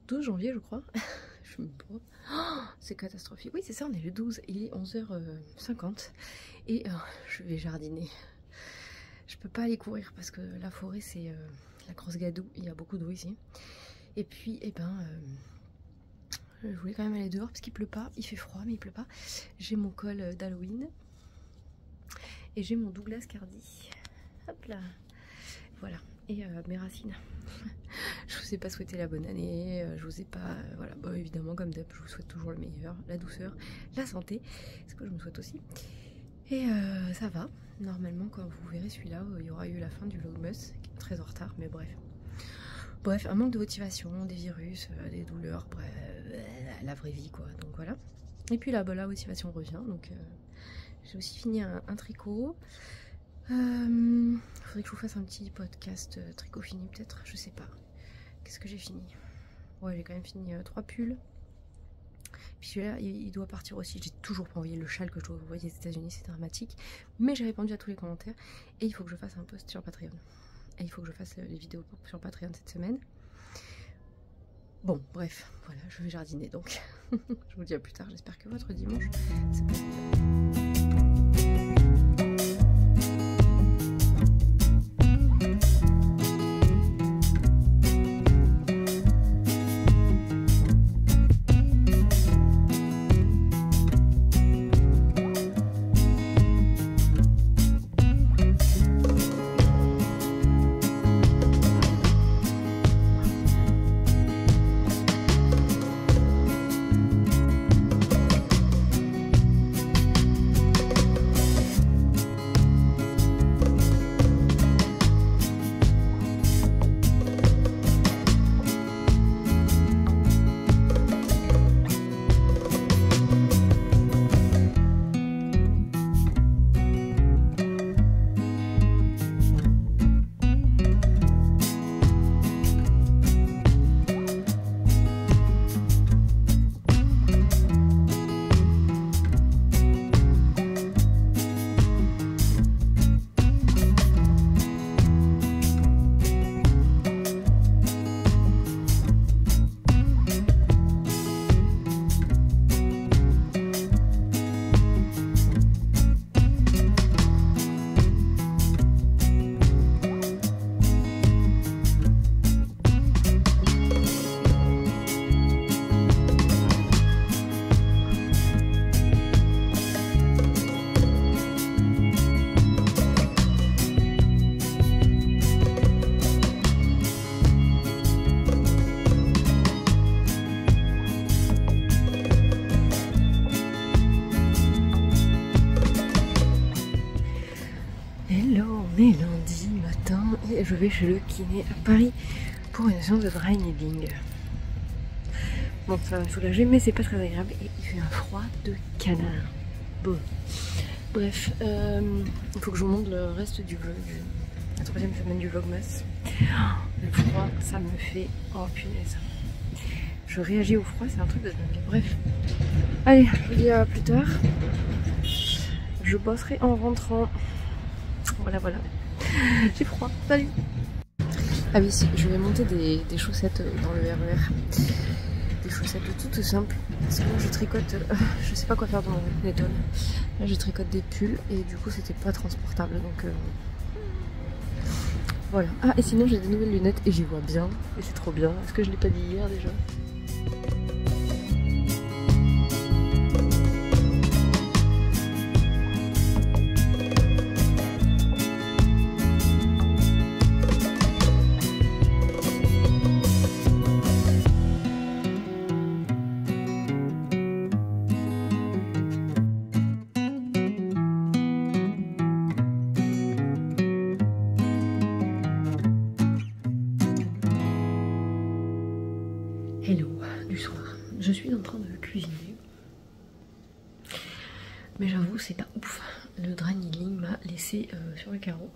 12 janvier je crois. Je me vois. Oh, c'est catastrophique. Oui c'est ça, on est le 12, il est 11h50 et je vais jardiner. Je peux pas aller courir parce que la forêt c'est la grosse gadoue, il y a beaucoup d'eau ici. Et puis je voulais quand même aller dehors parce qu'il pleut pas, il fait froid mais il pleut pas. J'ai mon col d'Halloween et j'ai mon Douglas Cardi. Hop là. Voilà. Et mes racines. Je vous ai pas souhaité la bonne année, je vous ai pas... voilà, bon, évidemment comme d'hab, je vous souhaite toujours le meilleur, la douceur, la santé, ce que je me souhaite aussi. Et ça va, normalement quand vous verrez celui-là, il y aura eu la fin du vlogmas, qui est très en retard, mais bref. Bref, un manque de motivation, des virus, des douleurs, bref, la vraie vie quoi, donc voilà. Et puis là, bah, la motivation revient, donc j'ai aussi fini un tricot. Faudrait que je vous fasse un petit podcast tricot fini peut-être, je sais pas. Qu'est-ce que j'ai fini? Ouais, j'ai quand même fini 3 pulls. Puis celui-là, il doit partir aussi. J'ai toujours pas envoyé le châle que je dois envoyer aux États-Unis, c'est dramatique. Mais j'ai répondu à tous les commentaires et il faut que je fasse un post sur Patreon. Et il faut que je fasse les vidéos sur Patreon cette semaine. Bon, bref, voilà, je vais jardiner donc. Je vous dis à plus tard, j'espère que votre dimanche, c'est pas... Lundi matin et je vais chez le kiné à Paris pour une séance de dry needling. Bon, ça va me soulager, mais c'est pas très agréable et il fait un froid de canard. Bon. Bref, il faut que je vous montre le reste du vlog, la 3e semaine du vlogmas. Le froid, ça me fait... Oh punaise. Je réagis au froid, c'est un truc de dingue. Bref. Allez, je vous dis à plus tard. Je bosserai en rentrant. Voilà, voilà. J'ai froid. Salut. Ah oui, si, je vais monter des chaussettes dans le RER. Des chaussettes toutes simples. Parce que moi je tricote, je sais pas quoi faire dans mon étole. Là je tricote des pulls et du coup c'était pas transportable. Donc voilà. Ah et sinon j'ai des nouvelles lunettes et j'y vois bien. Et c'est trop bien. Est-ce que je l'ai pas dit hier déjà? Hello du soir, je suis en train de cuisiner, mais j'avoue c'est pas ouf, le dry needling m'a laissé sur le carreau,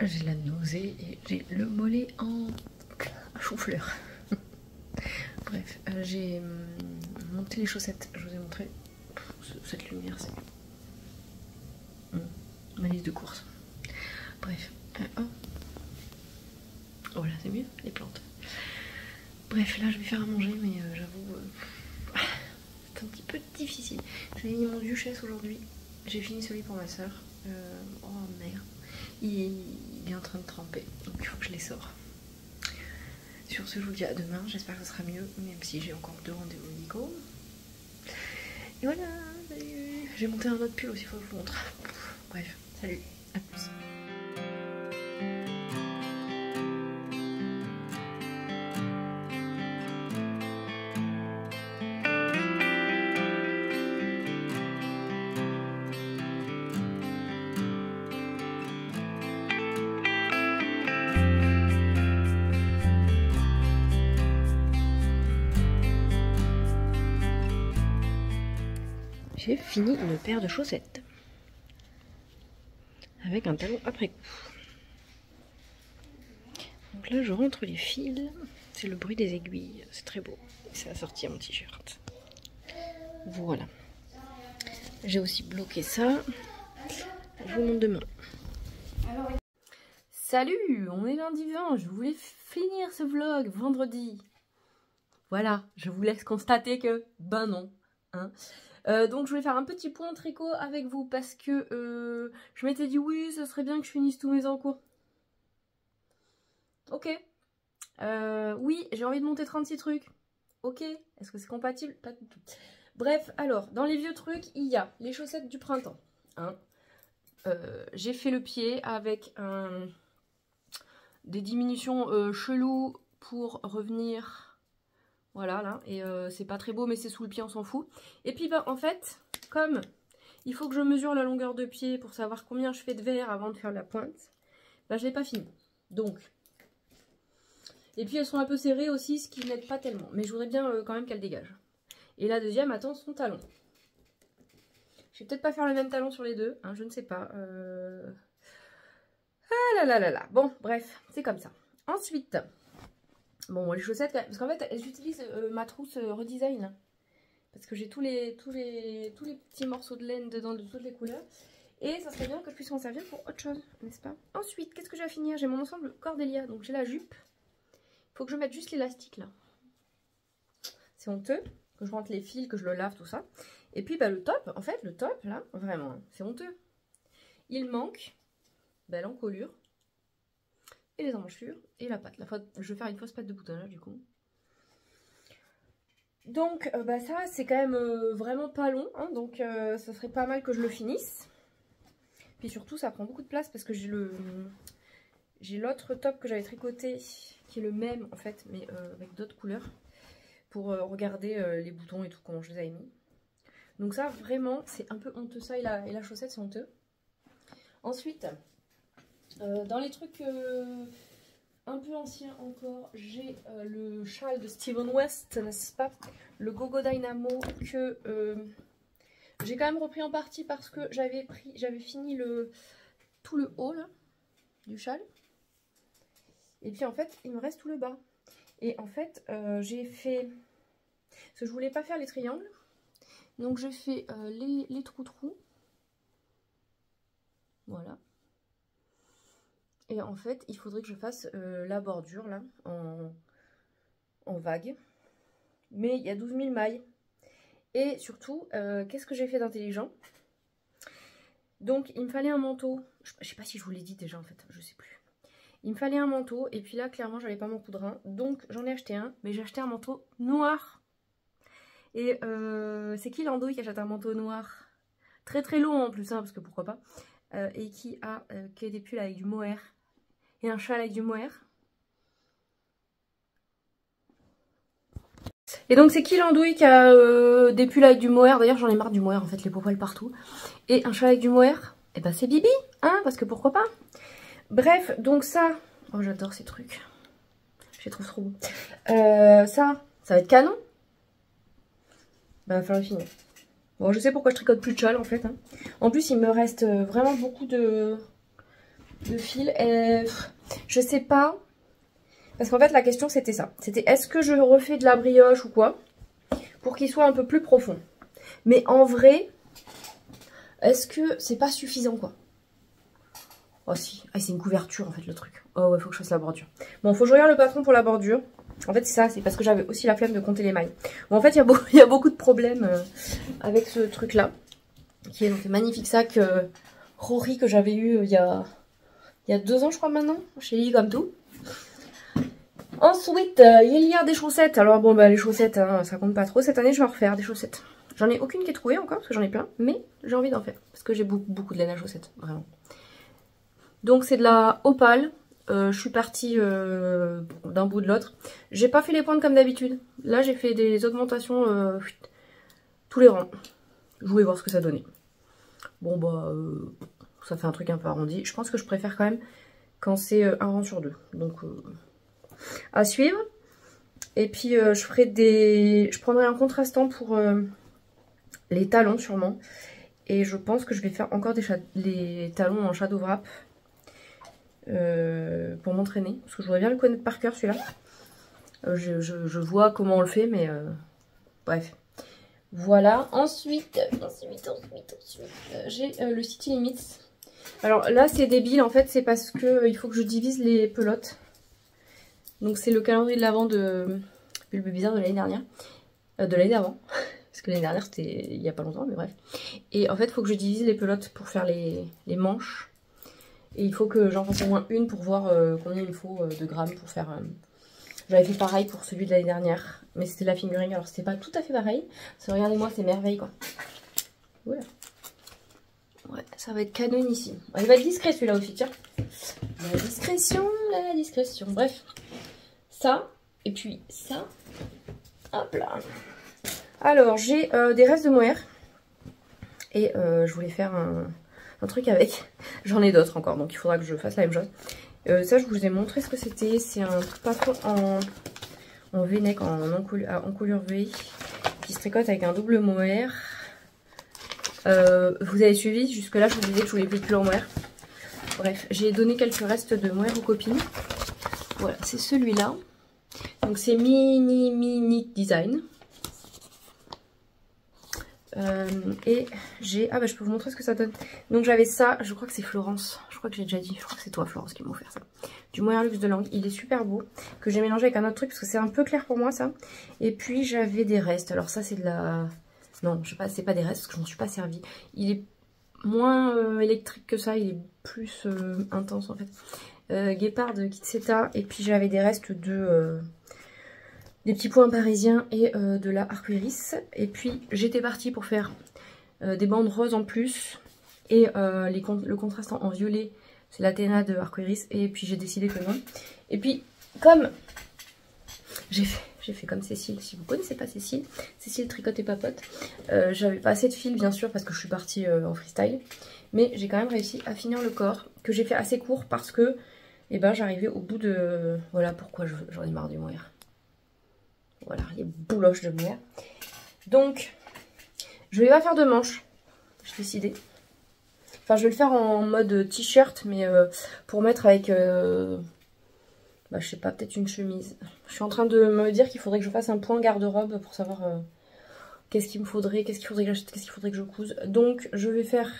j'ai la nausée et j'ai le mollet en chou-fleur. Bref, j'ai monté les chaussettes, je vous ai montré, cette lumière c'est ma liste de courses, bref, oh. Voilà c'est mieux, les plantes. Bref, là je vais faire à manger, mais j'avoue, c'est un petit peu difficile. J'ai mis mon duchesse aujourd'hui. J'ai fini celui pour ma soeur. Oh merde. Il est en train de tremper, donc il faut que je les sors. Sur ce, je vous dis à demain. J'espère que ce sera mieux, même si j'ai encore 2 rendez-vous médicaux. Et voilà, j'ai monté un autre pull aussi, il faut que je vous montre. Bref, salut, à plus. J'ai fini une paire de chaussettes avec un talon après coup. Donc là je rentre les fils, c'est le bruit des aiguilles, c'est très beau. C'est assorti à mon t-shirt. Voilà. J'ai aussi bloqué ça. Je vous montre demain. Salut, on est lundi 20, je voulais finir ce vlog vendredi. Voilà, je vous laisse constater que, ben non. Hein. Donc je voulais faire un petit point tricot avec vous parce que je m'étais dit oui, ça serait bien que je finisse tous mes encours. Ok. Oui, j'ai envie de monter 36 trucs. Ok. Est-ce que c'est compatible? Pas du tout. Bref, alors, dans les vieux trucs, il y a les chaussettes du printemps. Hein. J'ai fait le pied avec des diminutions cheloues pour revenir... Voilà, là, et c'est pas très beau, mais c'est sous le pied, on s'en fout. Et puis, bah, en fait, comme il faut que je mesure la longueur de pied pour savoir combien je fais de verre avant de faire la pointe, bah, je l'ai pas fini. Donc, et puis elles sont un peu serrées aussi, ce qui n'aide pas tellement. Mais je voudrais bien quand même qu'elles dégagent. Et la deuxième, attend son talon. Je vais peut-être pas faire le même talon sur les deux, hein, je ne sais pas. Ah là là là là. Bon, bref, c'est comme ça. Ensuite... Bon, les chaussettes, parce qu'en fait, j'utilise ma trousse redesign. Parce que j'ai tous les petits morceaux de laine dedans de toutes les couleurs. Et ça serait bien que je puisse m'en servir pour autre chose, n'est-ce pas? Ensuite, qu'est-ce que j'ai à finir? J'ai mon ensemble Cordélia. Donc j'ai la jupe. Il faut que je mette juste l'élastique là. C'est honteux. Que je rentre les fils, que je le lave, tout ça. Et puis bah, le top, en fait, le top là, vraiment, c'est honteux. Il manque l'encolure. Et les emmanchures et la patte. Je vais faire une fausse patte de boutonnage du coup. Donc bah ça c'est quand même vraiment pas long, hein, donc ça serait pas mal que je le finisse. Puis surtout ça prend beaucoup de place parce que j'ai l'autre top que j'avais tricoté qui est le même en fait mais avec d'autres couleurs pour regarder les boutons et tout comment je les avais mis. Donc ça vraiment c'est un peu honteux, ça et la chaussette c'est honteux. Ensuite dans les trucs un peu anciens encore, j'ai le châle de Steven West, n'est-ce pas? Le Gogo Dynamo que j'ai quand même repris en partie parce que j'avais fini tout le haut là, du châle. Et puis en fait, il me reste tout le bas. Et en fait, j'ai fait... Parce que je voulais pas faire les triangles. Donc j'ai fait les trous-trous. Voilà. Et en fait, il faudrait que je fasse la bordure là, en vague. Mais il y a 12 000 mailles. Et surtout, qu'est-ce que j'ai fait d'intelligent? Donc, il me fallait un manteau. Je sais pas si je vous l'ai dit déjà en fait, je sais plus. Il me fallait un manteau. Et puis là, clairement, j'avais pas mon poudrin. Donc, j'en ai acheté un. Mais j'ai acheté un manteau noir. Et c'est qui l'andouille qui achète un manteau noir? Très très long en plus, hein, parce que pourquoi pas. Et qui a des pulls avec du mohair. Et un châle avec du mohair. Et donc c'est qui l'andouille qui a des pulls avec du mohair? D'ailleurs j'en ai marre du mohair en fait, les poils partout. Et un châle avec du mohair, et ben c'est Bibi, hein, parce que pourquoi pas. Bref, donc ça, oh j'adore ces trucs. Je les trouve trop beaux. Ça va être canon. Ben, il va falloir le finir. Bon, je sais pourquoi je tricote plus de châle en fait. Hein. En plus il me reste vraiment beaucoup de fils. Et je sais pas. Parce qu'en fait la question c'était ça. C'était est-ce que je refais de la brioche ou quoi? Pour qu'il soit un peu plus profond. Mais en vrai, est-ce que c'est pas suffisant quoi? Oh si. Ah c'est une couverture en fait le truc. Oh ouais, faut que je fasse la bordure. Bon, faut que je regarde le patron pour la bordure. En fait c'est ça, c'est parce que j'avais aussi la flemme de compter les mailles. Bon, en fait il y a beaucoup de problèmes avec ce truc là. Qui est donc le magnifique sac Rory que j'avais eu il y a 2 ans je crois maintenant. Chez Lily comme tout. Ensuite il y a des chaussettes. Alors bon bah les chaussettes hein, ça compte pas trop. Cette année je vais en refaire des chaussettes. J'en ai aucune qui est trouvée encore parce que j'en ai plein. Mais j'ai envie d'en faire. Parce que j'ai beaucoup de laine à chaussettes. Vraiment. Donc c'est de la opale. Je suis partie d'un bout de l'autre. J'ai pas fait les pointes comme d'habitude. Là j'ai fait des augmentations tous les rangs. Je voulais voir ce que ça donnait. Bon bah ça fait un truc un peu arrondi. Je pense que je préfère quand même quand c'est un rang sur 2. Donc à suivre. Et puis je prendrai un contrastant pour les talons sûrement. Et je pense que je vais faire encore les talons en shadow wrap. Pour m'entraîner. Parce que je voudrais bien le connaître par cœur celui-là. Je vois comment on le fait mais bref. Voilà, ensuite j'ai le City Limits. Alors là c'est débile en fait, c'est parce que il faut que je divise les pelotes. Donc c'est le calendrier de l'avant de Bulbe Bizarre de l'année dernière. De l'année d'avant. Parce que l'année dernière c'était il y a pas longtemps mais bref. Et en fait il faut que je divise les pelotes pour faire les manches. Et il faut que j'en fasse au moins une pour voir combien il faut de grammes pour faire... J'avais fait pareil pour celui de l'année dernière, mais c'était la fingering, alors c'était pas tout à fait pareil. Regardez-moi, c'est merveille quoi. Voilà. Ouais, ça va être canon ici. Il va être discret celui-là aussi, tiens. La discrétion. Bref, ça, et puis ça. Hop là. Alors, j'ai des restes de mohair. Et je voulais faire un truc avec. J'en ai d'autres encore, donc il faudra que je fasse la même chose. Ça, je vous ai montré ce que c'était. C'est un patron en V-neck, en encolure V, qui se tricote avec un double mohair. Vous avez suivi, jusque là je vous disais que je voulais plus de en mohair. Bref, j'ai donné quelques restes de mohair aux copines. Voilà, c'est celui-là. Donc c'est mini design. Et j'ai... Ah bah je peux vous montrer ce que ça donne. Donc j'avais ça, je crois que c'est Florence. Je crois que j'ai déjà dit, je crois que c'est toi Florence qui m'a offert ça. Du mohair luxe de langue, il est super beau. Que j'ai mélangé avec un autre truc parce que c'est un peu clair pour moi ça. Et puis j'avais des restes, alors ça c'est de la... Non, je sais pas, c'est pas des restes parce que je m'en suis pas servi. Il est moins électrique que ça, il est plus intense en fait. Guépard de Kitseta. Et puis j'avais des restes de... des petits points parisiens et de la arcoiris. Et puis j'étais partie pour faire des bandes roses en plus. Et le contrastant en violet, c'est l'Athéna de arcoiris. Et puis j'ai décidé que non. Et puis comme j'ai fait comme Cécile, si vous connaissez pas Cécile tricote et papote. J'avais pas assez de fil bien sûr parce que je suis partie en freestyle. Mais j'ai quand même réussi à finir le corps que j'ai fait assez court parce que eh ben, j'arrivais au bout de... Voilà pourquoi j'en ai marre du mohair. Voilà, les bouloches de mohair. Donc, je vais pas faire de manches. J'ai décidé. Enfin, je vais le faire en mode t-shirt, mais pour mettre avec... bah, je sais pas, peut-être une chemise. Je suis en train de me dire qu'il faudrait que je fasse un point garde-robe pour savoir qu'est-ce qu'il me faudrait, qu'est-ce qu'il faudrait que j'achète, qu'est-ce qu'il faudrait que je couse. Donc, je vais faire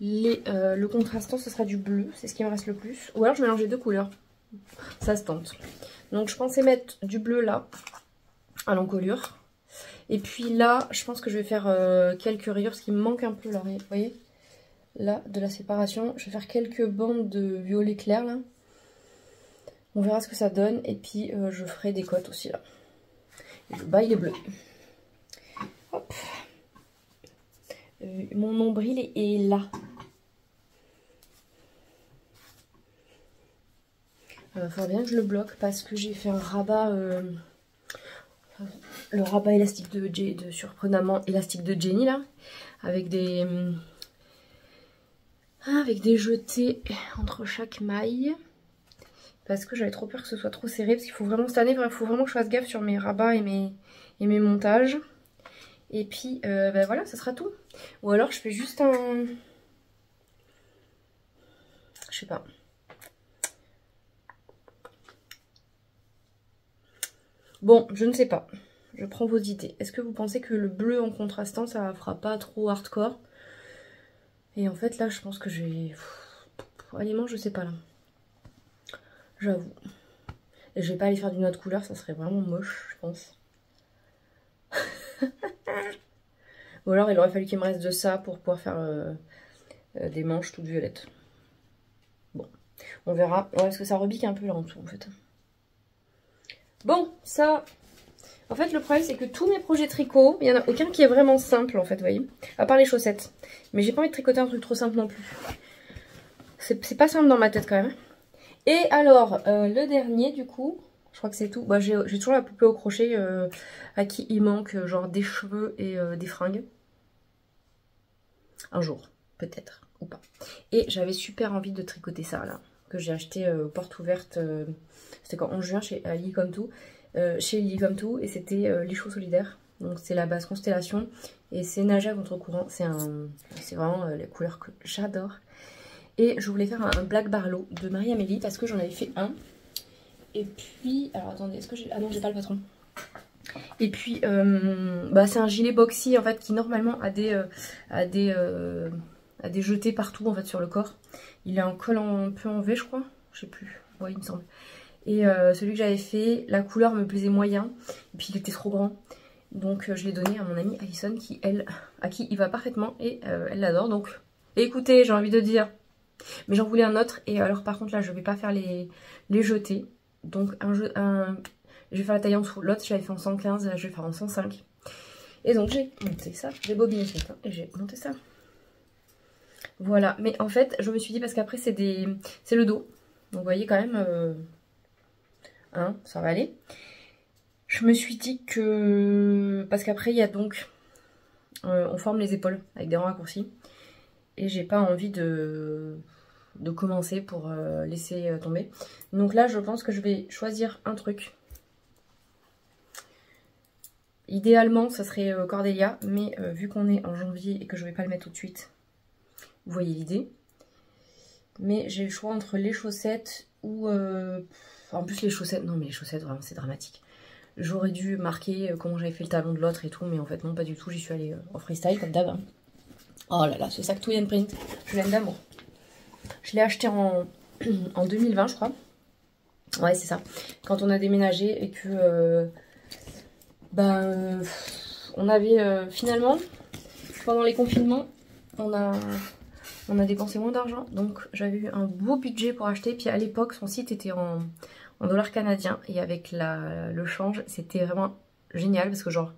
le contrastant, ce sera du bleu. C'est ce qui me reste le plus. Ou alors, je mélange les deux couleurs. Ça se tente. Donc je pensais mettre du bleu là, à l'encolure. Et puis là, je pense que je vais faire quelques rayures, parce qu'il me manque un peu là, vous voyez. Là, de la séparation. Je vais faire quelques bandes de violet clair là. On verra ce que ça donne. Et puis je ferai des côtes aussi là. Et le bas il est bleu. Hop. Mon nombril est là. Il va falloir bien que je le bloque parce que j'ai fait un rabat, le rabat élastique de surprenamment élastique de Jenny là, avec des jetés entre chaque maille parce que j'avais trop peur que ce soit trop serré parce qu'il faut vraiment cette année, il faut vraiment que je fasse gaffe sur mes rabats et mes montages. Et puis ben voilà, ça sera tout. Ou alors je fais juste un, je sais pas. Bon, je ne sais pas. Je prends vos idées. Est-ce que vous pensez que le bleu en contrastant, ça fera pas trop hardcore? Et en fait, là, je pense que je vais... Aliment, je sais pas, là. J'avoue. Et je vais pas aller faire d'une autre couleur, ça serait vraiment moche, je pense. Ou alors il aurait fallu qu'il me reste de ça pour pouvoir faire des manches toutes violettes. Bon, on verra. Ouais, parce que ça rebique un peu là en dessous en fait. Bon, ça... En fait, le problème, c'est que tous mes projets tricot, il n'y en a aucun qui est vraiment simple, en fait, vous voyez. À part les chaussettes. Mais j'ai pas envie de tricoter un truc trop simple non plus. C'est pas simple dans ma tête, quand même. Et alors, le dernier, du coup, je crois que c'est tout. Bah, j'ai toujours la poupée au crochet à qui il manque, genre, des cheveux et des fringues. Un jour, peut-être, ou pas. Et j'avais super envie de tricoter ça, là. Que j'ai acheté porte ouverte, c'était quand, en juin, chez Lily Come To. Chez Lily Come To, et c'était les chevaux solidaires. Donc c'est la base Constellation et c'est nager à contre-courant. C'est vraiment les couleurs que j'adore. Et je voulais faire un Black Barlow de Marie-Amélie parce que j'en avais fait un. Et puis, alors attendez, est-ce que j'ai... Ah non, j'ai pas le patron. Et puis, bah, c'est un gilet boxy en fait qui normalement a des jetés partout en fait sur le corps. Il a un col un peu en V, je crois. Je sais plus. Ouais, il me semble. Et celui que j'avais fait, la couleur me plaisait moyen. Et puis il était trop grand. Donc je l'ai donné à mon amie Alison à qui il va parfaitement. Et elle l'adore. Donc écoutez, j'ai envie de dire. Mais j'en voulais un autre. Et alors par contre là, je vais pas faire les jetés. Donc je vais faire la taille en dessous. L'autre, je l'avais fait en 115. Là, je vais faire en 105. Et donc j'ai monté ça. J'ai bobiné ce matin. Et j'ai monté ça. Voilà. Mais en fait, je me suis dit parce qu'après c'est le dos. Donc vous voyez quand même... Hein, ça va aller. Je me suis dit que... Parce qu'après, il y a donc... on forme les épaules avec des rangs raccourcis. Et j'ai pas envie de commencer pour laisser tomber. Donc là, je pense que je vais choisir un truc. Idéalement, ça serait Cordelia. Mais vu qu'on est en janvier et que je vais pas le mettre tout de suite, vous voyez l'idée. Mais j'ai le choix entre les chaussettes ou... En plus les chaussettes, non mais les chaussettes vraiment c'est dramatique. J'aurais dû marquer comment j'avais fait le talon de l'autre et tout, mais en fait non pas du tout, j'y suis allée en freestyle comme d'hab. Hein. Oh là là, ce sac Twin Print, je l'aime d'amour. Je l'ai acheté en 2020 je crois. Ouais c'est ça, quand on a déménagé et que on avait finalement, pendant les confinements, on a dépensé moins d'argent, donc j'avais eu un beau budget pour acheter. Puis à l'époque, son site était en dollars canadiens et avec le change, c'était vraiment génial parce que genre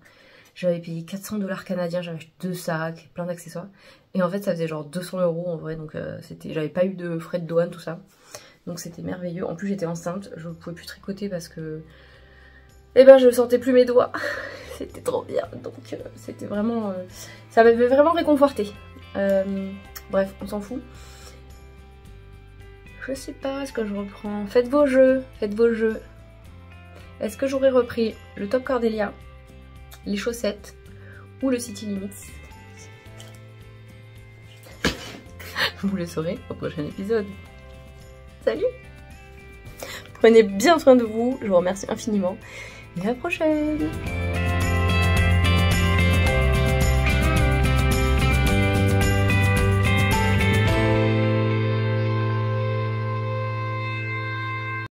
j'avais payé 400 $ canadiens, j'avais acheté 2 sacs, plein d'accessoires et en fait ça faisait genre 200 € en vrai, donc j'avais pas eu de frais de douane, tout ça, donc c'était merveilleux. En plus j'étais enceinte, je ne pouvais plus tricoter parce que je sentais plus mes doigts. C'était trop bien, donc c'était vraiment ça m'avait vraiment réconforté. Bref, on s'en fout. Je sais pas, est-ce que je reprends... Faites vos jeux, faites vos jeux. Est-ce que j'aurais repris le top Cordelia, les chaussettes ou le City Limits? Vous le saurez au prochain épisode. Salut! Prenez bien soin de vous, je vous remercie infiniment. Et à la prochaine!